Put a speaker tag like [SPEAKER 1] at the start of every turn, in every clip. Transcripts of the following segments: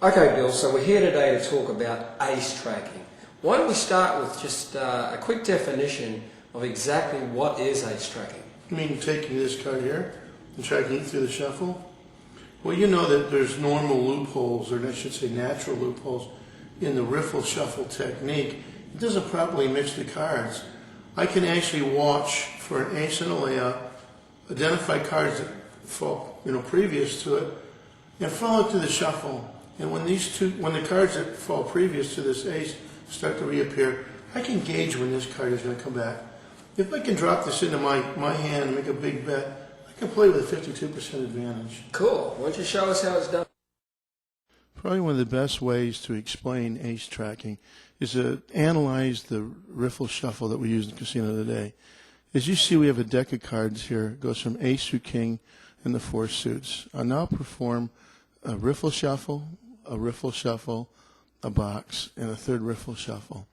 [SPEAKER 1] Okay, Bill, so we're here today to talk about ace tracking. Why don't we start with just a quick definition of exactly what is ace tracking?
[SPEAKER 2] You mean taking this card here and tracking it through the shuffle? Well, you know that there's normal loopholes, or I should say natural loopholes, in the riffle shuffle technique. It doesn't properly mix the cards. I can actually watch for an ace and a layout, identify cards that fall, previous to it, and follow it through the shuffle. And when the cards that fall previous to this ace start to reappear, I can gauge when this card is going to come back. If I can drop this into my hand and make a big bet, I can play with a 52% advantage.
[SPEAKER 1] Cool. Why don't you show us how it's done?
[SPEAKER 2] Probably one of the best ways to explain ace tracking is to analyze the riffle shuffle that we use in the casino today. As you see, we have a deck of cards here. It goes from ace through king and the four suits. I'll now perform a riffle shuffle, a box, and a third riffle shuffle.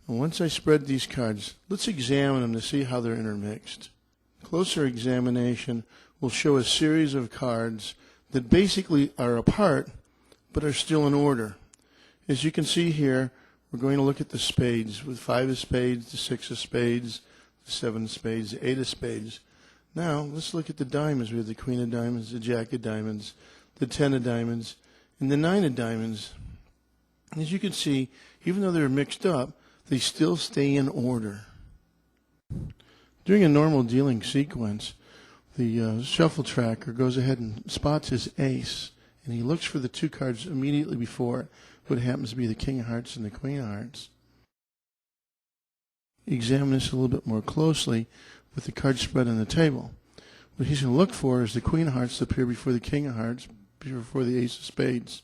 [SPEAKER 2] And once I spread these cards, let's examine them to see how they're intermixed. Closer examination will show a series of cards that basically are apart but are still in order. As you can see here, we're going to look at the spades with 5 of spades, the 6 of spades, the 7 of spades, the 8 of spades. Now, let's look at the diamonds. We have the queen of diamonds, the jack of diamonds, the 10 of diamonds, and the 9 of diamonds. As you can see, even though they're mixed up, they still stay in order. During a normal dealing sequence, the shuffle tracker goes ahead and spots his ace, and he looks for the 2 cards immediately before it, what happens to be the king of hearts and the queen of hearts. Examine this a little bit more closely with the cards spread on the table. What he's going to look for is the queen of hearts to appear before the king of hearts, before the ace of spades.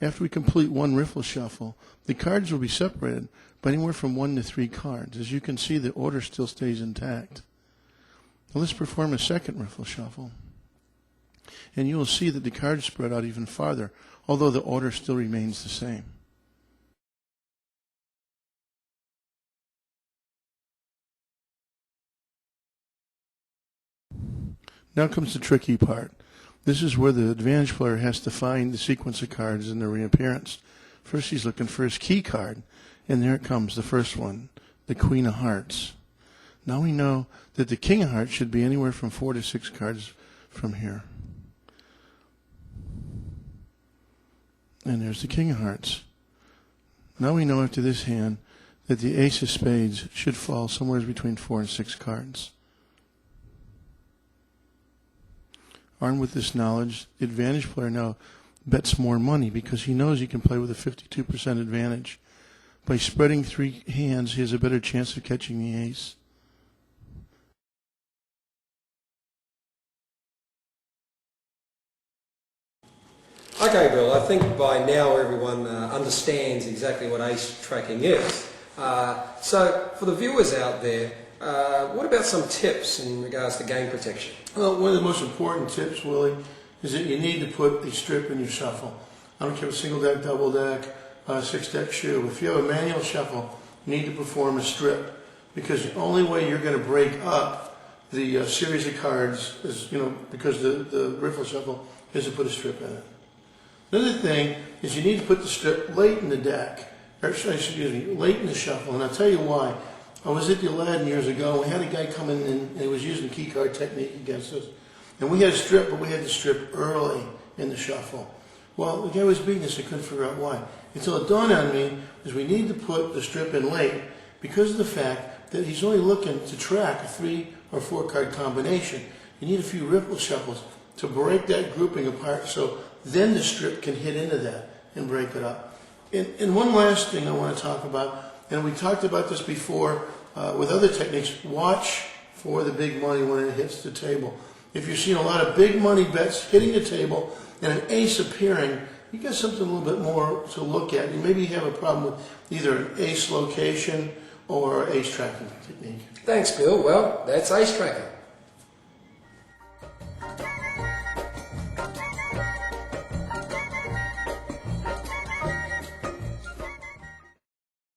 [SPEAKER 2] After we complete one riffle shuffle, the cards will be separated by anywhere from 1 to 3 cards. As you can see, the order still stays intact. Now let's perform a second riffle shuffle. And you will see that the cards spread out even farther, although the order still remains the same. Now comes the tricky part. This is where the advantage player has to find the sequence of cards in their reappearance. First he's looking for his key card, and there it comes, the first one, the queen of hearts. Now we know that the king of hearts should be anywhere from 4 to 6 cards from here. And there's the king of hearts. Now we know after this hand that the ace of spades should fall somewhere between 4 and 6 cards. Armed with this knowledge, the advantage player now bets more money because he knows he can play with a 52% advantage. By spreading 3 hands, he has a better chance of catching the ace.
[SPEAKER 1] Okay, Bill, I think by now everyone understands exactly what ace tracking is. So for the viewers out there, what about some tips in regards to game protection?
[SPEAKER 2] Well, one of the most important tips, Willie, is that you need to put a strip in your shuffle. I don't care if it's single deck, double deck, 6-deck shoe. If you have a manual shuffle, you need to perform a strip, because the only way you're going to break up the series of cards is, because the riffle shuffle is to put a strip in it. Another thing is you need to put the strip late in the deck, or excuse me, late in the shuffle, and I'll tell you why. I was at the Aladdin years ago, and we had a guy come in and he was using key card technique against us. And we had a strip, but we had the strip early in the shuffle. Well, the guy was beating us, I couldn't figure out why. Until it dawned on me, is we need to put the strip in late because of the fact that he's only looking to track a 3 or 4 card combination. You need a few riffle shuffles to break that grouping apart, so then the strip can hit into that and break it up. And one last thing I want to talk about, and we talked about this before with other techniques, watch for the big money when it hits the table. If you're seeing a lot of big money bets hitting the table and an ace appearing, you got something a little bit more to look at. And maybe you have a problem with either an ace location or ace tracking technique.
[SPEAKER 1] Thanks, Bill. Well, that's ace tracking.